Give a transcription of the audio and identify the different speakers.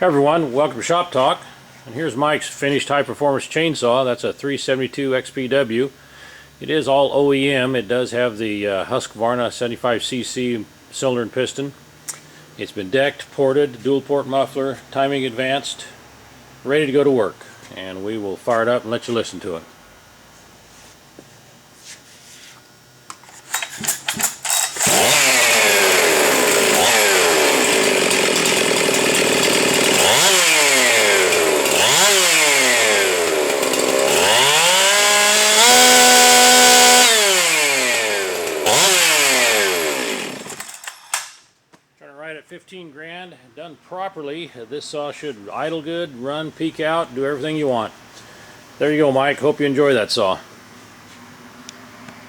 Speaker 1: Hey everyone, welcome to Shop Talk. And here's Mike's finished high performance chainsaw. That's a 372 XPW. It is all OEM. It does have the Husqvarna 75cc cylinder and piston. It's been decked, ported, dual port muffler, timing advanced, ready to go to work. And we will fire it up and let you listen to it. Right at 15 grand, done properly, this saw should idle good, run, peak out, do everything you want. There you go, Mike. Hope you enjoy that saw.